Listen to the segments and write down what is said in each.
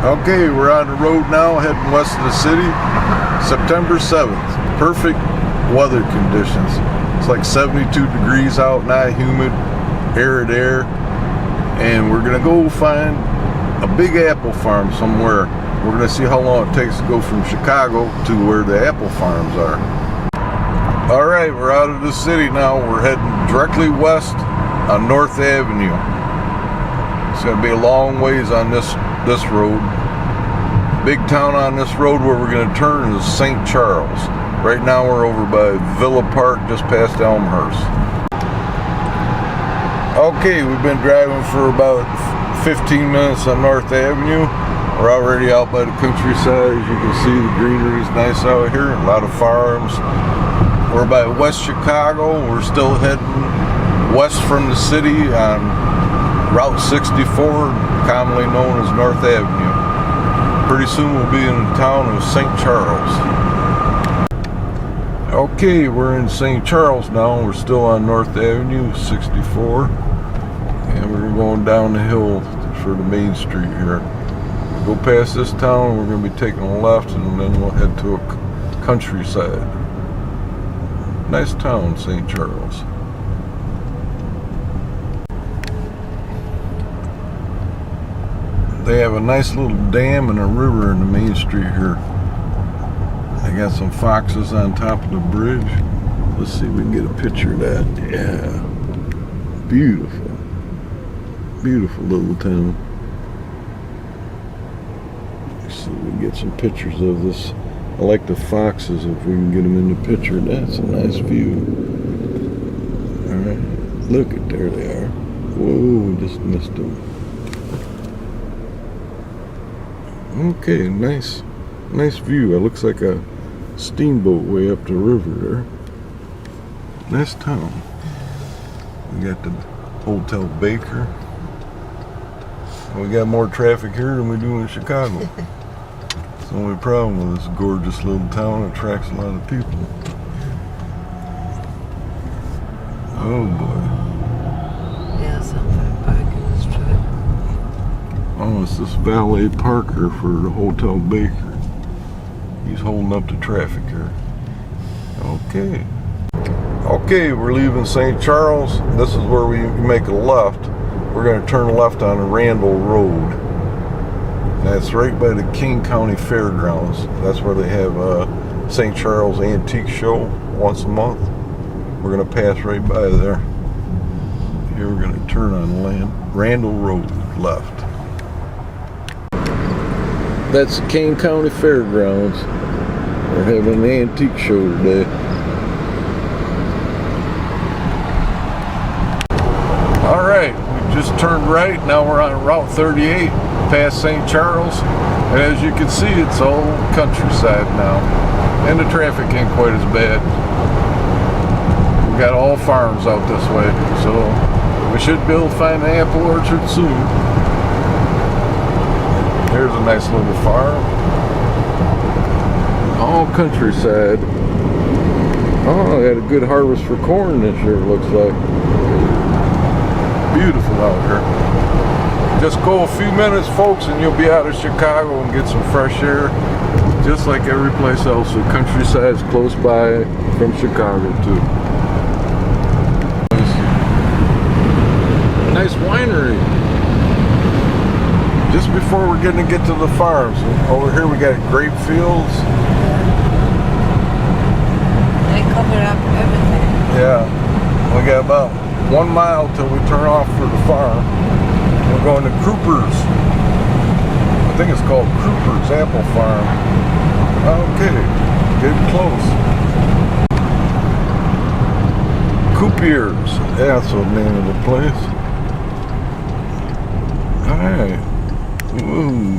Okay, we're on the road now, heading west of the city. September 7th. Perfect weather conditions. It's like 72 degrees out, not humid, arid air. And we're gonna go find a big apple farm somewhere. We're gonna see how long it takes to go from Chicago to where the apple farms are. All right, we're out of the city now. We're heading directly west on North Avenue. It's gonna be a long ways on this road. Big town on this road where we're gonna turn is St. Charles. Right now we're over by Villa Park, just past Elmhurst. Okay, we've been driving for about 15 minutes on North Avenue. We're already out by the countryside. As you can see, the greenery is nice out here. A lot of farms. We're by West Chicago. We're still heading west from the city on Route 64, commonly known as North Avenue. Pretty soon we'll be in the town of St. Charles. Okay, we're in St. Charles now. We're still on North Avenue, 64. And we're going down the hill for the main street here. Go past this town, we're going to be taking a left, and then we'll head to a countryside. Nice town, St. Charles. They have a nice little dam and a river in the main street here. They got some foxes on top of the bridge. Let's see if we can get a picture of that. Yeah. Beautiful. Beautiful little town. Let's see if we can get some pictures of this. I like the foxes if we can get them in the picture. That's a nice view. Alright. Look at, there they are. Whoa, just missed them. Okay, nice view. It looks like a steamboat way up the river there. Nice town. We got the Hotel Baker. We got more traffic here than we do in Chicago. It's the only problem with this gorgeous little town. It attracts a lot of people. Oh boy. Yeah, something parking is true. Oh, it's this valet parker for the Hotel Baker. He's holding up the traffic here. Okay. Okay, we're leaving St. Charles. This is where we make a left. We're going to turn left on Randall Road. That's right by the King County Fairgrounds. That's where they have St. Charles Antique Show once a month. We're going to pass right by there. Here we're going to turn on Randall Road left. That's the King County Fairgrounds. We're having an antique show today. Alright, we just turned right. Now we're on Route 38 past St. Charles. And as you can see, it's all countryside now. And the traffic ain't quite as bad. We got all farms out this way. So we should be able to find an apple orchard soon. Here's a nice little farm. All countryside. Oh, they had a good harvest for corn this year, it looks like. Beautiful out here. Just go a few minutes, folks, and you'll be out of Chicago and get some fresh air. Just like every place else. The countryside's close by from Chicago, too. Nice winery. Just before we're going to get to the farms, over here we got grape fields. They cover up everything. Yeah, we got about 1 mile till we turn off for the farm. We're going to Kuipers. I think it's called Kuipers Apple Farm. Okay, getting close. Kuipers, that's the name of the place. Alright. Ooh.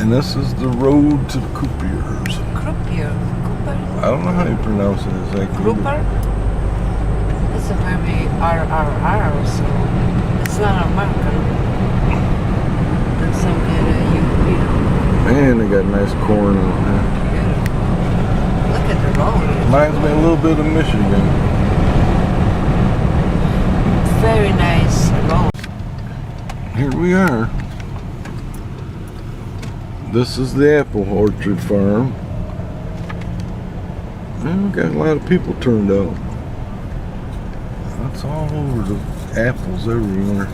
And this is the road to Kuipers. Kuipers? I don't know how you pronounce it exactly. Kuipers? It's a very RRR, so it's not American. It's some kind of European. Man, they got nice corn on there. Look at the road. Reminds me a little bit of Michigan. Very nice. Here we are. This is the apple orchard farm. And we got a lot of people turned out. That's all over the apples everywhere.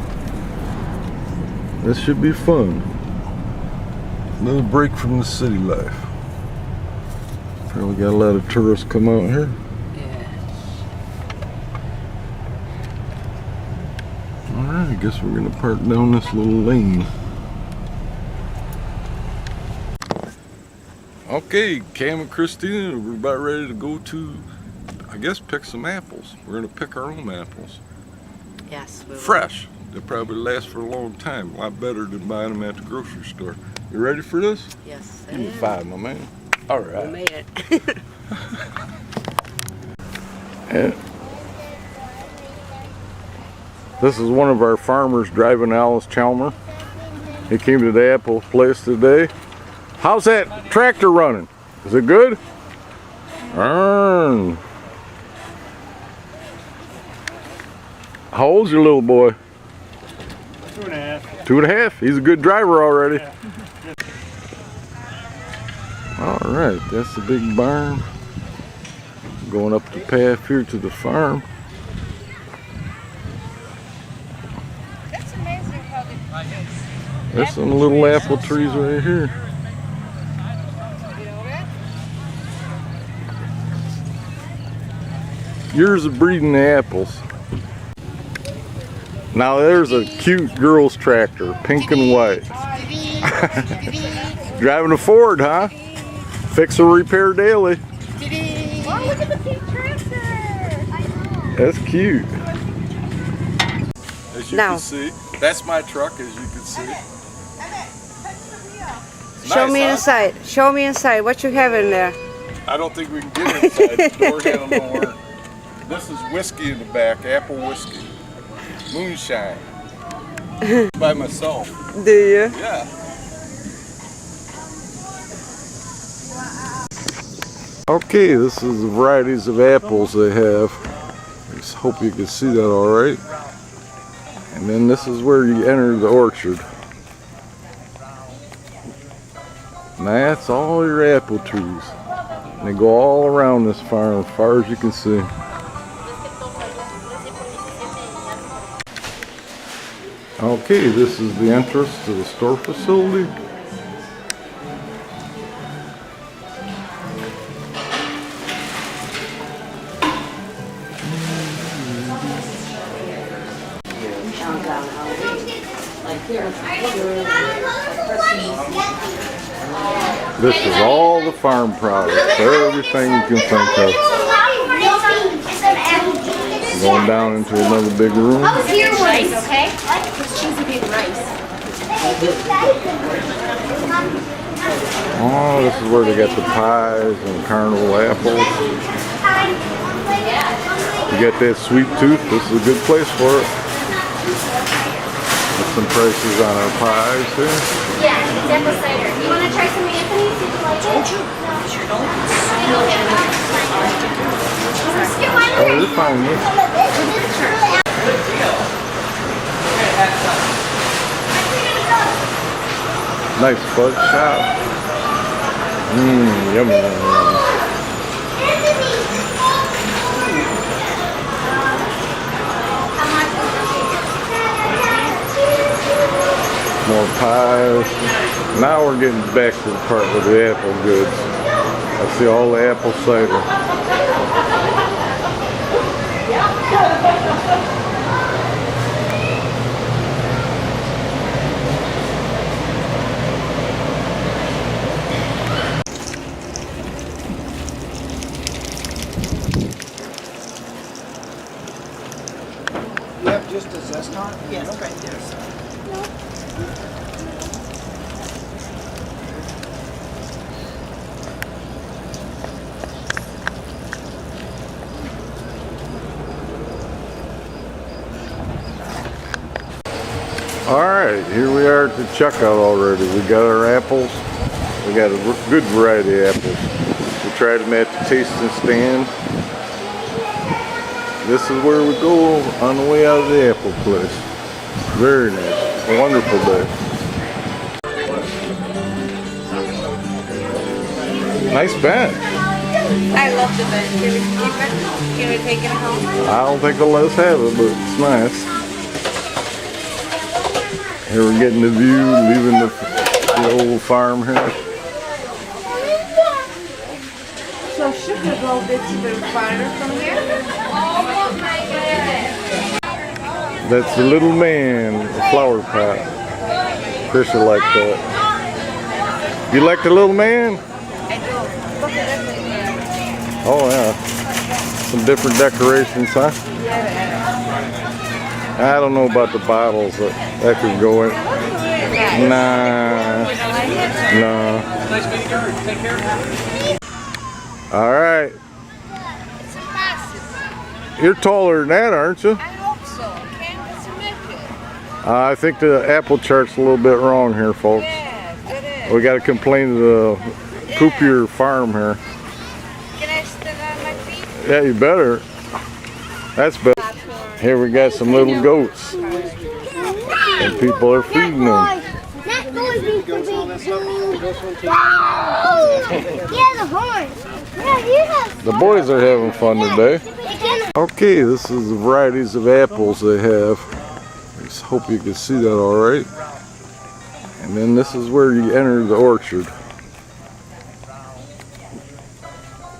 This should be fun. A little break from the city life. Probably got a lot of tourists come out here. Alright, I guess we're gonna park down this little lane. Okay, Cam and Christina, we're about ready to go to, I guess, pick some apples. We're gonna pick our own apples. Yes, we will. Fresh. They'll probably last for a long time. A lot better than buying them at the grocery store. You ready for this? Yes, I Give me am. 5, my man. All right. We made it. And this is one of our farmers driving Alice Chalmer. He came to the apple place today. How's that tractor running? Is it good? How old's your little boy? 2.5. 2.5? He's a good driver already. Yeah. All right, that's the big barn. Going up the path here to the farm. That's amazing how they There's some little apple trees right here. you know that? Years of breeding the apples. Now there's a cute girl's tractor, pink and white. Driving a Ford, huh? Fix or repair daily. Oh, look at the pink tractor! I know. That's cute. As you Now. can see, that's my truck, as you can see. Show Nice, me huh? inside. Show me inside. What you have in there? I don't think we can get inside. The door handle don't work. This is whiskey in the back, apple whiskey. Moonshine. By myself. Do you? Yeah. Okay, this is the varieties of apples they have. Just hope you can see that all right. And then this is where you enter the orchard. And that's all your apple trees. And they go all around this farm as far as you can see. Okay, this is the entrance to the store facility. This is all the farm products, everything you can think of. Going down into another big room. Here, rice, okay? Because she's a big rice. Oh, this is where they got the pies and carnival apples. You got that sweet tooth, this is a good place for it. Got some prices on our pies here. Yeah, it's apple cider. You want to try some Anthony's? Did you like it? No. Oh, you're fine, yeah. Nice fudge shop. Mmm, yummy, yummy, yummy. More pies. Now we're getting back to the part with the apple goods. I see all the apple cider. You have just a zest on? Yes, right there, sir. Alright, here we are at the checkout already. We got our apples. We got a good variety of apples. We tried them at the tasting stand. This is where we go on the way out of the apple place. Very nice. a wonderful day. Nice bench. I love the bench. Can we keep it? Can we take it home? I don't think they'll let us have it, but it's nice. Here we're getting the view, leaving the old farm here. So sugar go bit to the farther from here? Oh my goodness. That's the little man, the flower pot. Krisha like that. You like the little man? I do. Look at that thing. Oh yeah. Some different decorations, huh? I don't know about the bottles that could go in. Nah. No. Nice meeting you. Take care. All right. It's impossible. You're taller than that, aren't you? I hope so. Can't make it. I think the apple chart's a little bit wrong here, folks. Yes, it is. We got to complain to the Kuipers farm here. Can I stand on my feet? Yeah, you better. That's better. Here we got some little goats. And people are feeding them. That noise needs to be yeah, the horn. Yeah, you have The boys are having fun today. Okay, this is the varieties of apples they have. I just hope you can see that all right. And then this is where you enter the orchard.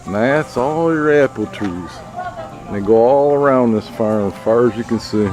And that's all your apple trees. And they go all around this farm as far as you can see.